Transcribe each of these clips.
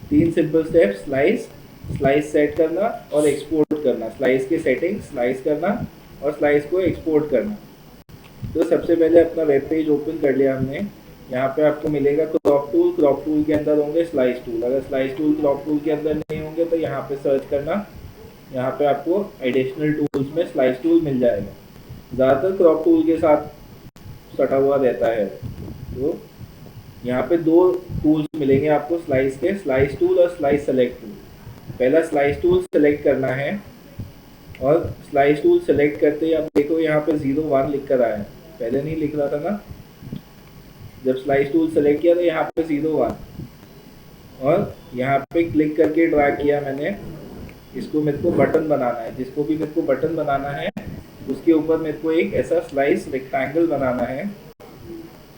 तीन simple step, slice set करना और एक्सपोर्ट करना, स्लाइस के सेटिंग, स्लाइस करना और स्लाइस को एक्सपोर्ट करना। तो सबसे पहले अपना वेब पेज ओपन कर लिया हमने। यहाँ पे आपको मिलेगा क्रॉप टूल, क्रॉप टूल के अंदर होंगे स्लाइस टूल। अगर स्लाइस टूल क्रॉप टूल के अंदर नहीं होंगे तो यहाँ पे सर्च करना, यहाँ पे आपको एडिशनल टूल्स में स्लाइस टूल मिल जाएगा। ज़्यादातर क्रॉप टूल के साथ सटा हुआ रहता है। तो यहाँ पे दो टूल्स मिलेंगे आपको स्लाइस के, स्लाइस टूल और स्लाइस सेलेक्ट टूल। पहला स्लाइस टूल सेलेक्ट करना है और स्लाइस टूल सेलेक्ट करते ही आप देखो यहाँ पे 01 लिख कर आया है, पहले नहीं लिख रहा था ना। जब स्लाइस टूल सेलेक्ट किया तो यहाँ पे 01 और यहाँ पे क्लिक करके ड्रैग किया मैंने। इसको मेरे को बटन बनाना है, जिसको भी मेरे को बटन बनाना है उसके ऊपर मेरे को एक ऐसा स्लाइस रेक्टेंगल बनाना है।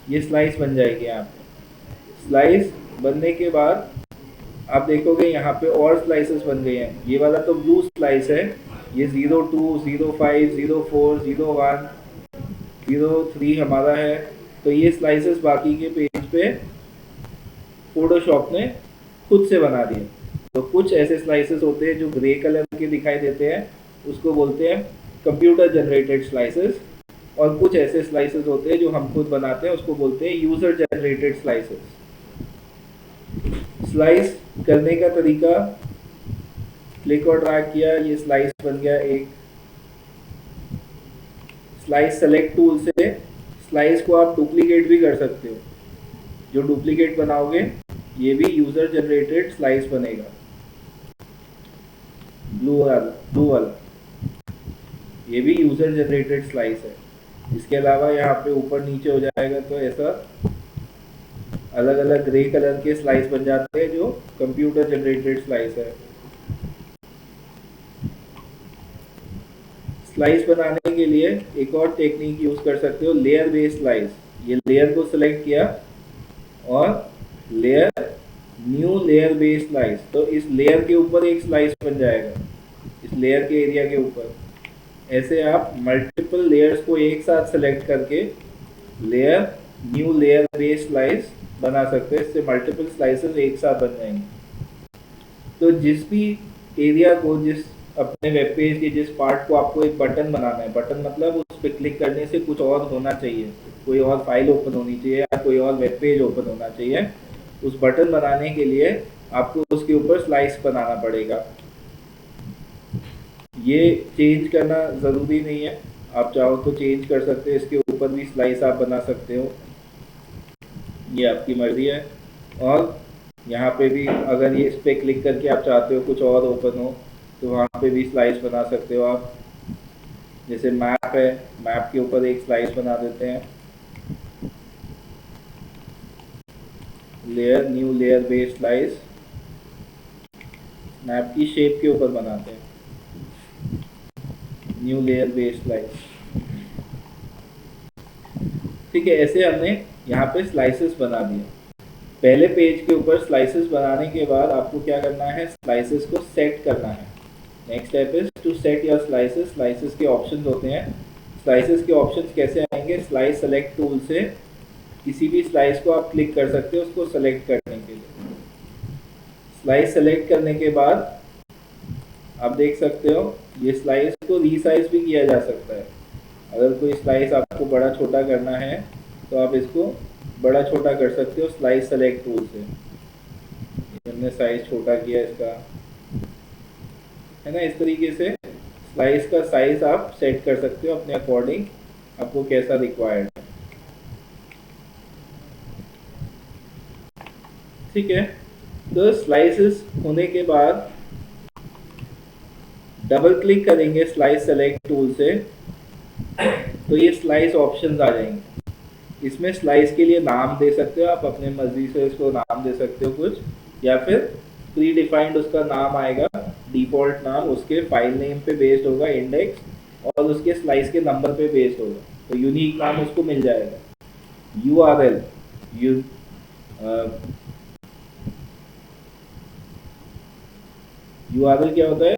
ये स्लाइस बन जाएगी यहाँ पे। स्लाइस बनने के बाद आप देखोगे यहाँ पे और स्लाइसेस बन गए हैं। ये वाला तो ब्लू स्लाइस है, ये 02, 05, 04, 01, 03 हमारा है। तो ये स्लाइसेस बाकी के पेज पे फोटोशॉप ने खुद से बना दिए। तो कुछ ऐसे स्लाइसेस होते हैं जो ग्रे कलर के दिखाई देते हैं, उसको बोलते हैं कंप्यूटर जनरेटेड स्लाइसेस। और कुछ ऐसे स्लाइसेस होते हैं जो हम खुद बनाते हैं, उसको बोलते हैं यूजर जनरेटेड स्लाइसेस। स्लाइस करने का तरीका, क्लिक और ड्रैग किया, ये स्लाइस बन गया एक। स्लाइस सेलेक्ट टूल से स्लाइस को आप डुप्लीकेट भी कर सकते हो। जो डुप्लीकेट बनाओगे ये भी यूजर जनरेटेड स्लाइस बनेगा, ब्लू वाला ये भी यूजर जनरेटेड स्लाइस है। इसके अलावा यहाँ पे ऊपर नीचे हो जाएगा तो ऐसा अलग अलग ग्रे कलर के स्लाइस बन जाते हैं जो कंप्यूटर जनरेटेड स्लाइस है। स्लाइस बनाने के लिए एक और टेक्निक यूज कर सकते हो, लेयर बेस्ड स्लाइस। ये लेयर को सिलेक्ट किया और layer, new layer based slice. तो इस लेयर के ऊपर एक स्लाइस बन जाएगा, इस लेयर के एरिया के ऊपर। ऐसे आप मल्टीपल लेयर्स को एक साथ सेलेक्ट करके layer, new layer based slice बना सकते हैं। इससे मल्टीपल स्लाइसेस एक साथ बन जाएंगे। तो जिस भी एरिया को, जिस अपने वेब पेज के जिस पार्ट को आपको एक बटन बनाना है, बटन मतलब उस पर क्लिक करने से कुछ और होना चाहिए, कोई और फाइल ओपन होनी चाहिए या कोई और वेब पेज ओपन होना चाहिए। उस बटन बनाने के लिए आपको उसके ऊपर स्लाइस बनाना पड़ेगा। ये चेंज करना ज़रूरी नहीं है, आप चाहो तो चेंज कर सकते हो, इसके ऊपर भी स्लाइस आप बना सकते हो, ये आपकी मर्जी है। और यहाँ पे भी अगर ये इस पर क्लिक करके आप चाहते हो कुछ और ओपन हो तो वहाँ पे भी स्लाइस बना सकते हो आप। जैसे मैप है, मैप के ऊपर एक स्लाइस बना देते हैं, layer, new layer based slice, map की शेप के ऊपर बनाते हैं, न्यू लेयर बेस्ड स्लाइस। ठीक है, ऐसे हमने यहाँ पे स्लाइसेस बना दिए। पहले पेज के ऊपर स्लाइसेस बनाने के बाद आपको क्या करना है, स्लाइसेस को सेट करना है। Next step is to set your slices. Slices के ऑप्शंस होते हैं। स्लाइसेस के ऑप्शंस कैसे आएंगे, स्लाइस सेलेक्ट टूल से किसी भी स्लाइस को आप क्लिक कर सकते हो उसको सेलेक्ट करने के लिए। स्लाइस सेलेक्ट करने के बाद आप देख सकते हो ये स्लाइस को रीसाइज भी किया जा सकता है। अगर कोई स्लाइस आपको बड़ा छोटा करना है तो आप इसको बड़ा छोटा कर सकते हो स्लाइस सेलेक्ट टूल से। हमने साइज छोटा किया इसका, है ना। इस तरीके से स्लाइस का साइज आप सेट कर सकते हो अपने अकॉर्डिंग, आपको कैसा रिक्वायर्ड है। ठीक है, तो स्लाइसेस होने के बाद डबल क्लिक करेंगे स्लाइस सेलेक्ट टूल से तो ये स्लाइस ऑप्शंस आ जाएंगे। इसमें स्लाइस के लिए नाम दे सकते हो आप, अपने मर्जी से इसको नाम दे सकते हो कुछ, या फिर प्री डिफाइंड उसका नाम आएगा, डिफॉल्ट नाम उसके फाइल नेम पे बेस्ड होगा, इंडेक्स, और उसके स्लाइस के नंबर पे बेस्ड होगा, तो यूनिक नाम उसको मिल जाएगा। URL, URL क्या होता है,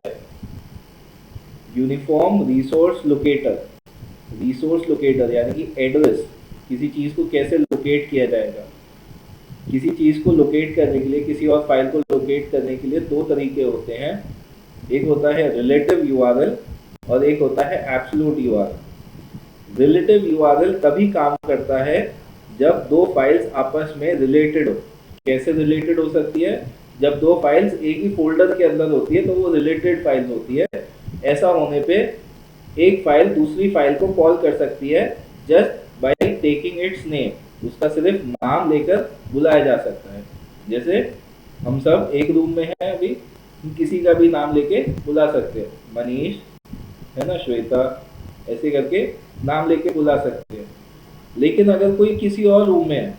uniform resource locator. Resource locator यानी कि एड्रेस, किसी चीज़ को कैसे लोकेट किया जाएगा। किसी चीज़ को लोकेट करने के लिए, किसी और फाइल को लोकेट करने के लिए दो तरीके होते हैं। एक होता है रिलेटिव यूआरएल और एक होता है एब्सोल्यूट यूआरएल। रिलेटिव यूआरएल तभी काम करता है जब दो फाइल्स आपस में रिलेटेड हो। कैसे रिलेटेड हो सकती है? जब दो फाइल्स एक ही फोल्डर के अंदर होती है तो वो रिलेटेड फाइल्स होती है। ऐसा होने पे एक फाइल दूसरी फाइल को कॉल कर सकती है just by taking it's name. उसका सिर्फ नाम लेकर बुलाया जा सकता है। जैसे हम सब एक रूम में हैं अभी, किसी का भी नाम लेके बुला सकते हैं, मनीष है ना, श्वेता, ऐसे करके नाम लेके बुला सकते हैं। लेकिन अगर कोई किसी और रूम में है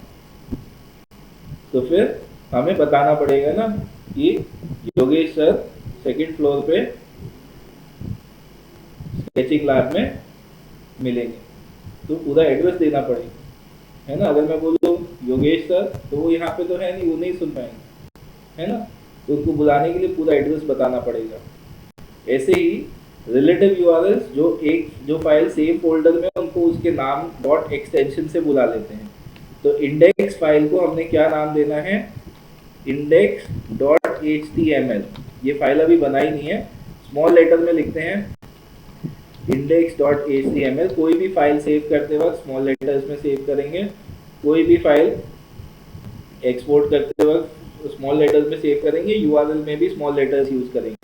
तो फिर हमें बताना पड़ेगा ना कि योगेश सर सेकंड फ्लोर पे स्केचिंग लैब में मिलेंगे, तो पूरा एड्रेस देना पड़ेगा, है ना। अगर मैं बोलूँ योगेश सर तो वो यहाँ पे तो है नहीं, वो नहीं सुन पाएंगे, है ना। तो उनको बुलाने के लिए पूरा एड्रेस बताना पड़ेगा। ऐसे ही रिलेटिव यूआरएल्स जो फाइल सेम फोल्डर में, उनको उसके नाम डॉट एक्सटेंशन से बुला लेते हैं। तो इंडेक्स फाइल को हमने क्या नाम देना है? index.html। ये फाइल अभी बनाई नहीं है, स्मॉल लेटर में लिखते हैं index.html। कोई भी फाइल सेव करते वक्त स्मॉल लेटर्स में सेव करेंगे, कोई भी फाइल एक्सपोर्ट करते वक्त स्मॉल लेटर्स में सेव करेंगे, यूआरएल में भी स्मॉल लेटर्स यूज करेंगे।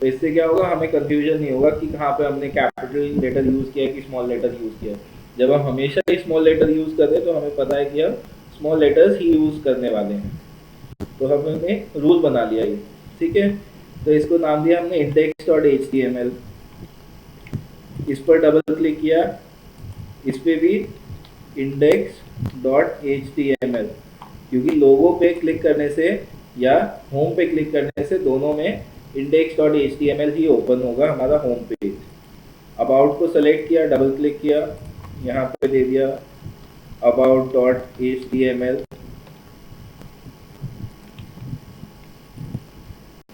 तो इससे क्या होगा, हमें कंफ्यूजन नहीं होगा कि कहाँ पे हमने कैपिटल लेटर यूज किया है कि स्मॉल लेटर यूज किया है। जब हम हमेशा ही स्मॉल लेटर यूज कर रहे हैं तो हमें पता है कि हम स्मॉल लेटर्स ही यूज करने वाले हैं। तो हमने रूल बना लिया ये, ठीक है। तो इसको नाम दिया हमने index.html। इस पर डबल क्लिक किया, इस पे भी index.html, क्योंकि लोगो पे क्लिक करने से या होम पे क्लिक करने से दोनों में index.html ही ओपन होगा हमारा होम पेज। अबाउट को सेलेक्ट किया, डबल क्लिक किया, यहाँ पे दे दिया about.html।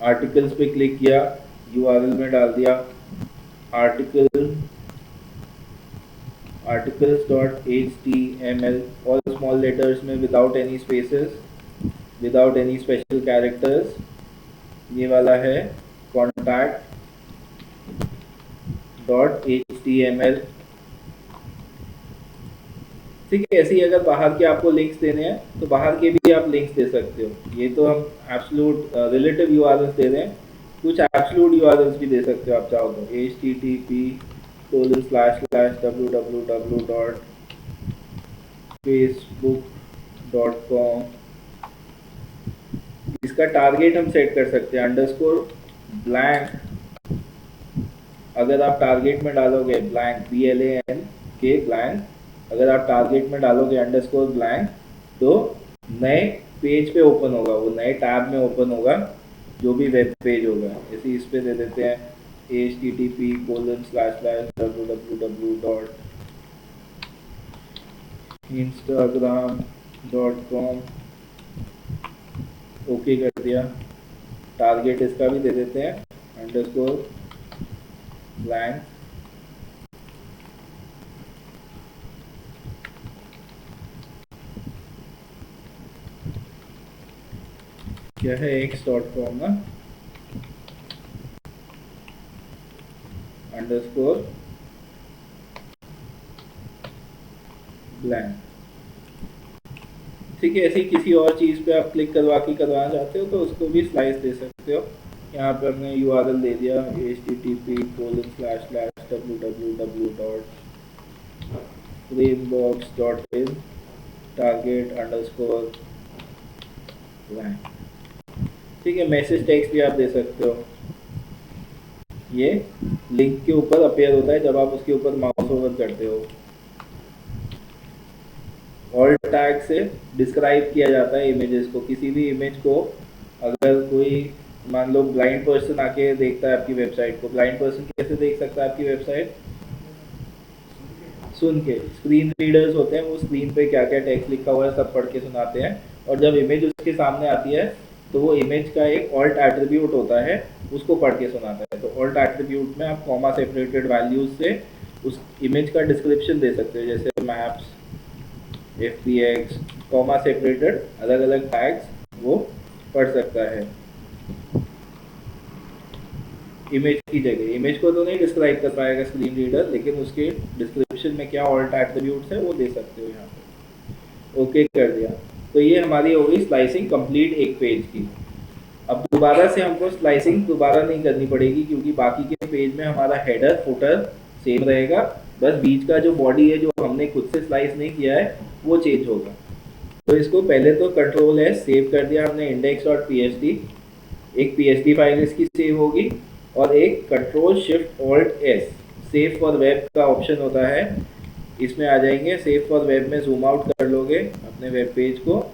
आर्टिकल्स पे क्लिक किया, यूआरएल में डाल दिया articles.html, all small letters में without any spaces, without any special characters। ये वाला है contact.html, ठीक है। ऐसे ही अगर बाहर के आपको लिंक्स देने हैं तो बाहर के भी आप लिंक्स दे सकते हो। ये तो हम एब्सोल्यूट रिलेटिव यूआरएल्स दे रहे हैं, कुछ एब्सोल्यूट यूआरएल्स भी दे सकते हो आप चाहो तो। http://www.facebook.com। इसका टारगेट हम सेट कर सकते हैं _blank। अगर आप टारगेट में डालोगे ब्लैंक, BLANK ब्लैंक, अगर आप टारगेट में डालोगे _blank तो नए पेज पे ओपन होगा, वो नए टैब में ओपन होगा जो भी वेब पेज होगा। जैसे इस पे दे देते हैं http://www.instagram.com। ओके कर दिया। टारगेट इसका भी दे देते हैं _blank। क्या है x.com ना, _blank, ठीक है। ऐसी किसी और चीज़ पे आप क्लिक करवाना चाहते हो तो उसको भी स्लाइस दे सकते हो। यहाँ पे हमने यूआरएल दे दिया http://www.framebox.in target_blank, ठीक है। मैसेज टेक्स्ट भी आप दे सकते हो। ये लिंक के ऊपर अपीयर होता है जब आप उसके ऊपर माउस ओवर करते हो। ऑल्ट टैग से डिस्क्राइब किया जाता है इमेजेस को। किसी भी इमेज को अगर कोई मान लो ब्लाइंड पर्सन आके देखता है आपकी वेबसाइट को, ब्लाइंड पर्सन कैसे देख सकता है आपकी वेबसाइट? सुन के। स्क्रीन रीडर्स होते हैं, वो स्क्रीन पे क्या क्या टेक्स्ट लिखा हुआ है सब पढ़ के सुनाते हैं, और जब इमेज उसके सामने आती है तो वो इमेज का एक ऑल्ट एट्रीब्यूट होता है, उसको पढ़ के सुनाता है। तो ऑल्ट एट्रीब्यूट में आप कॉमा सेपरेटेड वैल्यूज से उस इमेज का डिस्क्रिप्शन दे सकते हो, जैसे मैप्स, FBX, कॉमा सेपरेटेड अलग अलग टैग्स वो पढ़ सकता है। इमेज की जगह, इमेज को तो नहीं डिस्क्राइब कर पाएगा स्क्रीन रीडर, लेकिन उसके डिस्क्रिप्शन में क्या ऑल्ट एट्रीब्यूट्स है वो दे सकते हो यहाँ पे। ओके कर दिया, तो ये हमारी हो गई स्लाइसिंग कंप्लीट एक पेज की। अब दोबारा से हमको स्लाइसिंग दोबारा नहीं करनी पड़ेगी, क्योंकि बाकी के पेज में हमारा हेडर फुटर सेम रहेगा, बस बीच का जो बॉडी है जो हमने खुद से स्लाइस नहीं किया है वो चेंज होगा। तो इसको पहले तो कंट्रोल एस सेव कर दिया हमने index.php, एक php फाइल इसकी सेव होगी, और एक control shift alt S save for web का ऑप्शन होता है, इसमें आ जाएंगे। सेव फॉर वेब में जूम आउट कर लोगे अपने वेब पेज को,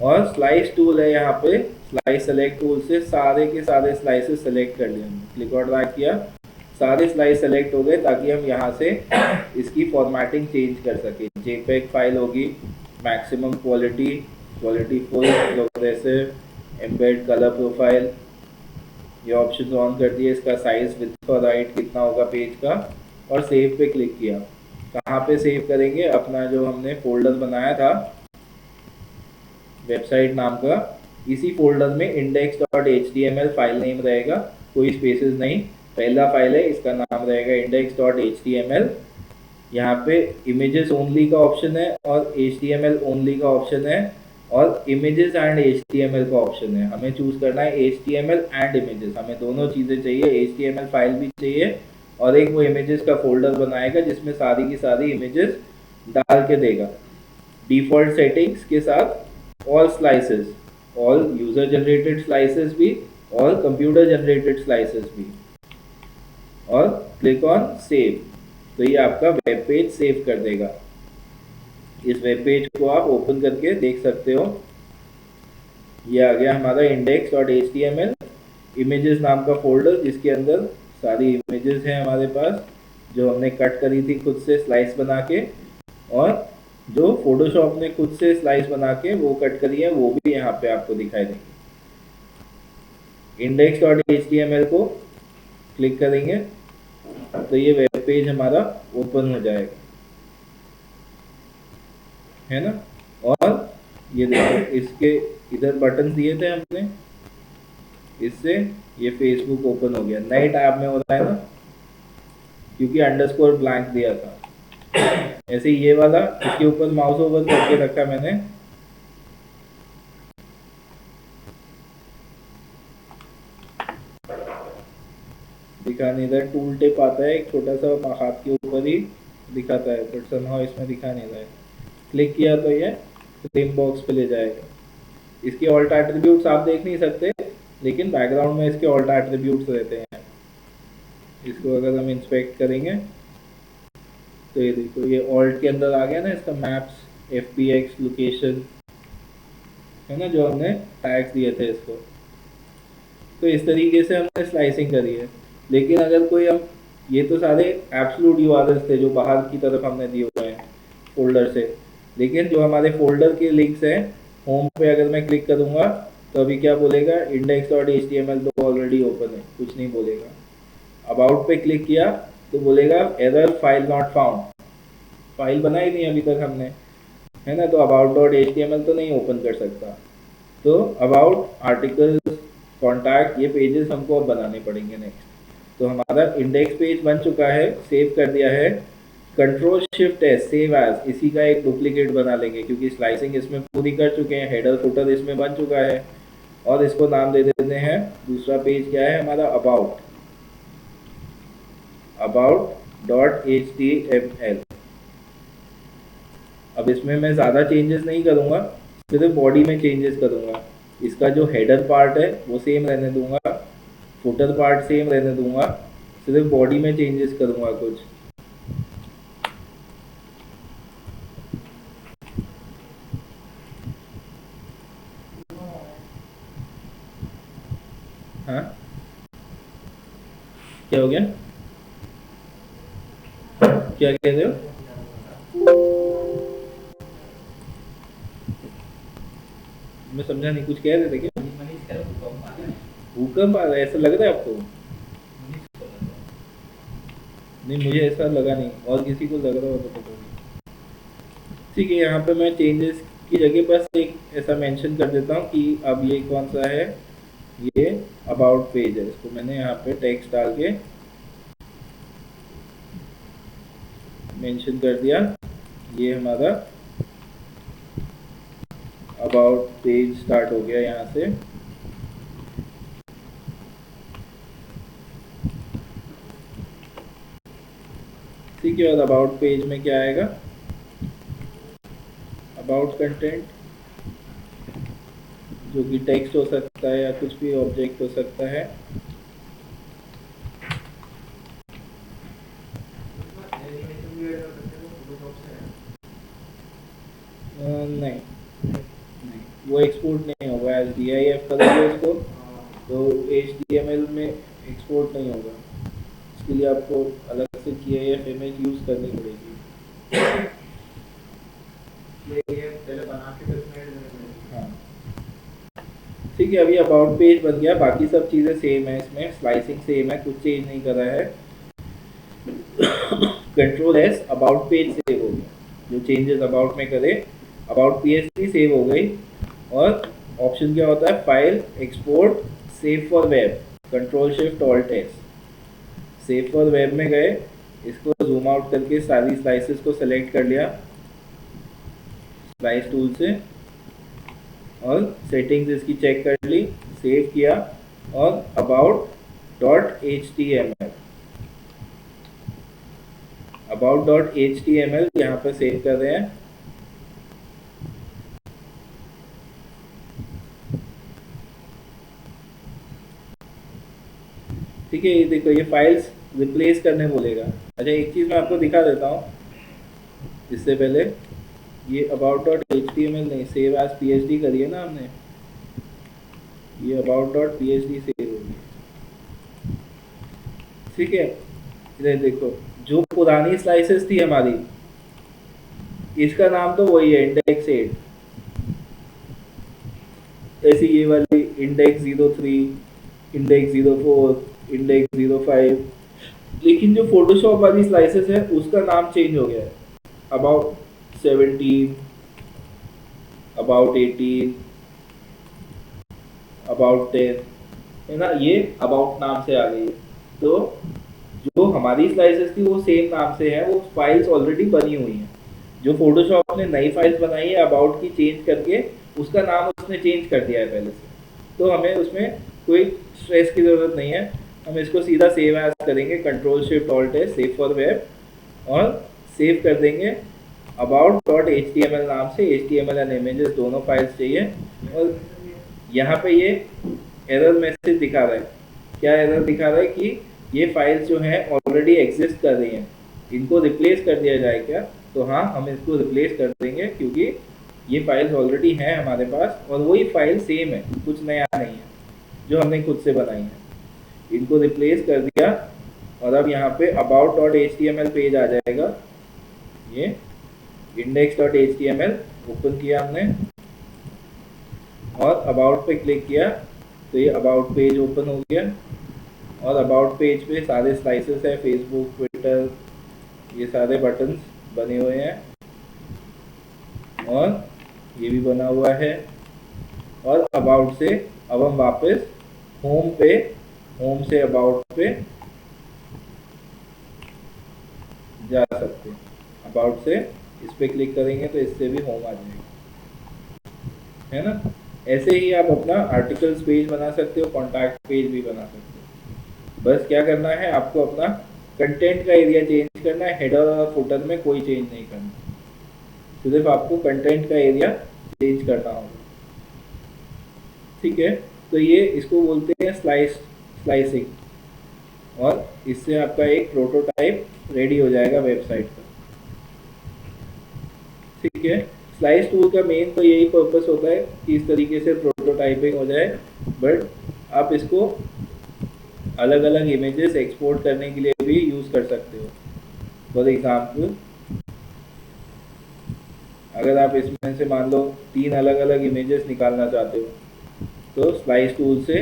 और स्लाइस टूल है यहाँ पे, स्लाइस सेलेक्ट टूल से सारे के सारे स्लाइसेस सेलेक्ट कर लिए, क्लिक और ड्रैग किया, सारे स्लाइस सेलेक्ट हो गए, ताकि हम यहाँ से इसकी फॉर्मेटिंग चेंज कर सके। जेपेग फाइल होगी, maximum quality, quality full, progressive, embed, colour profile, ये ऑप्शन ऑन कर दिए। इसका साइज विड्थ और हाइट कितना होगा पेज का, और सेव पे क्लिक किया। कहाँ पे सेव करेंगे? अपना जो हमने फोल्डर बनाया था वेबसाइट नाम का, इसी फोल्डर में index.html फाइल नेम रहेगा, कोई स्पेसेस नहीं, पहला फाइल है, इसका नाम रहेगा index.html। यहाँ पे इमेजेस ओनली का ऑप्शन है और HTML ओनली का ऑप्शन है, और इमेजेस एंड HTML का ऑप्शन है। हमें चूज करना है HTML एंड इमेजेस, हमें दोनों चीज़ें चाहिए, HTML फाइल भी चाहिए, और एक वो इमेजेस का फोल्डर बनाएगा जिसमें सारी की सारी इमेजेस डाल के देगा। डिफ़ॉल्ट सेटिंग्स के साथ all slices, all user generated slices भी, ऑल कंप्यूटर जनरेटेड स्लाइसेस भी, और क्लिक ऑन सेव। तो ये आपका वेब पेज सेव कर देगा। इस वेब पेज को आप ओपन करके देख सकते हो। ये आ गया हमारा index.html, इमेजेस नाम का फोल्डर, जिसके अंदर सारी इमेजेस हैं हमारे पास, जो हमने कट करी थी खुद से स्लाइस बना के, और जो फोटोशॉप ने खुद से स्लाइस बना के वो कट करी है, वो भी यहाँ पे आपको दिखाई देंगे। index.html को क्लिक करेंगे तो ये वेब पेज हमारा ओपन हो जाएगा, है ना। और ये देखो, इसके इधर बटन दिए थे हमने, इससे ये फेसबुक ओपन हो गया, नए टैब में होता है ना, क्योंकि अंडरस्कोर ब्लैंक दिया था। ऐसे ही ये वाला, इसके ऊपर माउस ओवर करके रखा मैंने, दिखा नहीं रहा, टूल टिप आता है एक छोटा सा, हाथ के ऊपर ही दिखाता है, बट समहाउ इसमें दिखा नहीं रहा है। क्लिक किया तो ये फ्रेम बॉक्स पे ले जाएगा। इसके ऑल्ट एट्रीब्यूट्स आप देख नहीं सकते, लेकिन बैकग्राउंड में इसके ऑल्ट एट्रीब्यूट्स रहते हैं। इसको अगर हम इंस्पेक्ट करेंगे तो ये देखो, ये ऑल्ट के अंदर आ गया ना इसका, मैप्स, FBX, लोकेशन, है ना, जो हमने टैग्स दिए थे इसको। तो इस तरीके से हमने स्लाइसिंग करी है। लेकिन अगर कोई हम, ये तो सारे एब्सोल्यूट URLs थे जो बाहर की तरफ हमने दिए हुए हैं फोल्डर से, लेकिन जो हमारे फोल्डर के लिंक्स हैं, होम पे अगर मैं क्लिक करूँगा तो अभी क्या बोलेगा, index.html तो ऑलरेडी ओपन है, कुछ नहीं बोलेगा। अबाउट पे क्लिक किया तो बोलेगा error file not found, file बनाई नहीं अभी तक हमने, है ना, तो about.html तो नहीं ओपन कर सकता। तो अबाउट, आर्टिकल्स, कॉन्टैक्ट, ये पेजेस हमको अब बनाने पड़ेंगे नेक्स्ट। तो हमारा इंडेक्स पेज बन चुका है, सेव कर दिया है, control shift S save as, इसी का एक डुप्लीकेट बना लेंगे, क्योंकि स्लाइसिंग इसमें पूरी कर चुके हैं, हेडर फुटर इसमें बन चुका है, और इसको नाम दे देते हैं, दूसरा पेज क्या है हमारा, about.html। अब इसमें मैं ज़्यादा चेंजेस नहीं करूँगा, सिर्फ बॉडी में चेंजेस करूँगा। इसका जो हेडर पार्ट है वो सेम रहने दूंगा, फुटर पार्ट सेम रहने दूंगा, सिर्फ बॉडी में चेंजेस करूँगा कुछ। हाँ, क्या हो गया, क्या कह रहे हो? मैं समझा नहीं, कुछ कह रहे थे क्या? भूकंप आ रहा है ऐसा लग रहा है आपको? नहीं, मुझे ऐसा लगा नहीं, और किसी को लग रहा हो तो पता नहीं। ठीक है, यहाँ पे मैं चेंजेस की जगह बस एक ऐसा मेंशन कर देता हूँ कि अब ये कौन सा है, ये अबाउट पेज है। इसको मैंने यहाँ पे टेक्स्ट डाल के मेंशन कर दिया, ये हमारा अबाउट पेज स्टार्ट हो गया यहाँ से। ठीक है, और अबाउट पेज में क्या आएगा, अबाउट कंटेंट, जो कि टेक्स्ट हो सकता है या कुछ भी ऑब्जेक्ट हो सकता है। नहीं नहीं, वो एक्सपोर्ट नहीं होगा, एज DIF करेंगे उसको तो HTML में एक्सपोर्ट नहीं होगा। इसके लिए आपको अलग से GIF इमेज यूज़ करनी पड़ेगी। हाँ ठीक है, अभी अबाउट पेज बन गया, बाकी सब चीज़ें सेम है, इसमें स्लाइसिंग सेम है, कुछ चेंज नहीं करा है। Ctrl+S, अबाउट पेज सेव हो गया, जो चेंजेस अबाउट में करे, अबाउट PHP सेव हो गई। और ऑप्शन क्या होता है, file, export, save for web, Ctrl+Shift+Alt+S। Save for web में गए, इसको जूम आउट करके सारी स्लाइसेस को सेलेक्ट कर लिया स्लाइस टूल से, और सेटिंग्स इसकी चेक कर ली, सेव किया, और about.html about.html यहाँ पर सेव कर रहे हैं। ठीक है, ये देखो, ये फाइल्स रिप्लेस करने बोलेगा। अच्छा, एक चीज़ मैं आपको दिखा देता हूँ इससे पहले, ये about.html नहीं, सेव एज PHP करिए ना हमने, ये about.php सेव होगी। ठीक है, इधर देखो, जो पुरानी स्लाइसेस थी हमारी, इसका नाम तो वही है, इंडेक्स 8। ऐसी ये वाली इंडेक्स 03, इंडेक्स 04, इंडेक्स 05, लेकिन जो फोटोशॉप वाली स्लाइसेस है उसका नाम चेंज हो गया है, अबाउट 17, अबाउट 18, अबाउट 10, है ना, ये अबाउट नाम से आ गई है। तो जो हमारी स्लाइसेस थी वो सेम नाम से है, वो फाइल्स ऑलरेडी बनी हुई हैं। जो फोटोशॉप ने नई फाइल्स बनाई है अबाउट की चेंज करके, उसका नाम उसने चेंज कर दिया है पहले से, तो हमें उसमें कोई स्ट्रेस की ज़रूरत नहीं है। हम इसको सीधा सेव एज करेंगे, Ctrl+Shift+Alt+S, सेव फॉर वेब, और सेव कर देंगे about.html नाम से। HTML एंड इमेजेस दोनों फाइल्स चाहिए। और यहाँ पे ये एरर मैसेज दिखा रहा है, क्या एरर दिखा रहा है कि ये फाइल्स जो हैं ऑलरेडी एग्जिस्ट कर रही हैं, इनको रिप्लेस कर दिया जाए क्या। तो हाँ, हम इसको रिप्लेस कर देंगे, क्योंकि ये फाइल्स ऑलरेडी हैं हमारे पास, और वही फाइल सेम है, कुछ नया नहीं है, जो हमने खुद से बनाई है। इनको रिप्लेस कर दिया, और अब यहाँ पे about.html पेज आ जाएगा। ये index.html ओपन किया हमने, और अबाउट पे क्लिक किया तो ये अबाउट पेज ओपन हो गया। और अबाउट पेज पे सारे स्लाइसेस है, फेसबुक, ट्विटर, ये सारे बटन्स बने हुए हैं, और ये भी बना हुआ है। और अबाउट से अब हम वापस होम पे, होम से अबाउट पे जा सकते हैं। अबाउट से इस पे क्लिक करेंगे तो इससे भी होम आ जाएगा, है ना। ऐसे ही आप अपना आर्टिकल्स पेज बना सकते हो, कॉन्टैक्ट पेज भी बना सकते हो। बस क्या करना है, आपको अपना कंटेंट का एरिया चेंज करना है, हेडर और फुटर में कोई चेंज नहीं करना, सिर्फ आपको कंटेंट का एरिया चेंज करना होगा। ठीक है, तो ये इसको बोलते हैं स्लाइसिंग, और इससे आपका एक प्रोटोटाइप रेडी हो जाएगा वेबसाइट का। ठीक है, स्लाइस टूल का मेन तो यही पर्पस होता है कि इस तरीके से प्रोटोटाइपिंग हो जाए, बट आप इसको अलग अलग इमेजेस एक्सपोर्ट करने के लिए भी यूज़ कर सकते हो। फॉर एग्जाम्पल, अगर आप इसमें से मान लो 3 अलग अलग इमेजेस निकालना चाहते हो, तो स्लाइस टूल से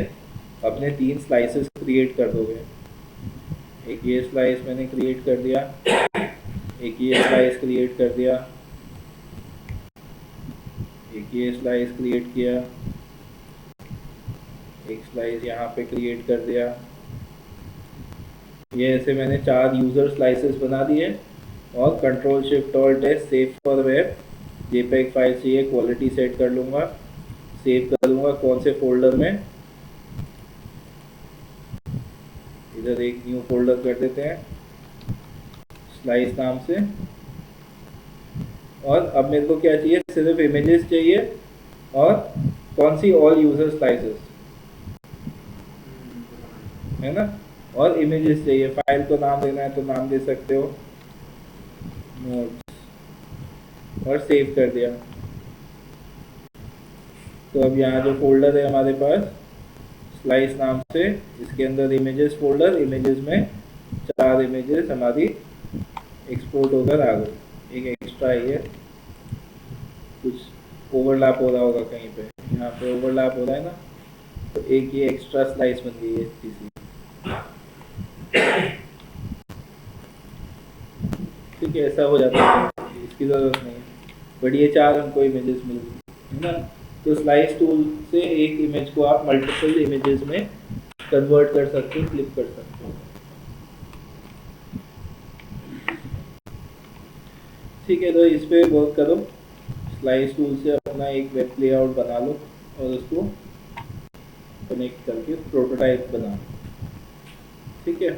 अपने 3 स्लाइसेस क्रिएट कर दोगे। एक ये स्लाइस मैंने क्रिएट कर दिया, एक ये स्लाइस क्रिएट कर दिया, एक ये स्लाइस क्रिएट किया, एक स्लाइस यहाँ पे क्रिएट कर दिया। ये ऐसे मैंने 4 यूज़र स्लाइसेस बना दिए और कंट्रोल शिफ्ट और test save for web JPEG file चाहिए, क्वालिटी सेट कर लूँगा, सेव कर लूँगा कौन से फोल्डर में, इधर एक न्यू फोल्डर कर देते हैं स्लाइस नाम से। और अब मेरे को क्या चाहिए, सिर्फ इमेजेस चाहिए और कौन सी, ऑल यूजर स्लाइसेस, है ना, और इमेजेस चाहिए। फाइल को नाम देना है तो नाम दे सकते हो, नोट्स, और सेव कर दिया। तो अब यहाँ जो फोल्डर है हमारे पास स्लाइस नाम से, इसके अंदर इमेजेस फोल्डर, इमेजेस में 4 इमेजेस हमारी एक्सपोर्ट होकर आ गई। एक एक्स्ट्रा है, कुछ ओवरलैप हो रहा होगा कहीं पे, यहाँ पे ओवरलैप हो रहा है ना, तो एक ये एक्स्ट्रा स्लाइस बन गई है तीसरी। ठीक है, ऐसा हो जाता है, इसकी ज़रूरत नहीं है, बट ये 4 हमको इमेजेस मिल गई, है ना। तो स्लाइस टूल से एक इमेज को आप मल्टीपल इमेजेस में कन्वर्ट कर सकते हो, क्लिक कर सकते हो। ठीक है, तो इस पे वर्क करो, स्लाइस टूल से अपना एक वेब लेआउट बना लो और उसको कनेक्ट करके प्रोटोटाइप बना लो। ठीक है।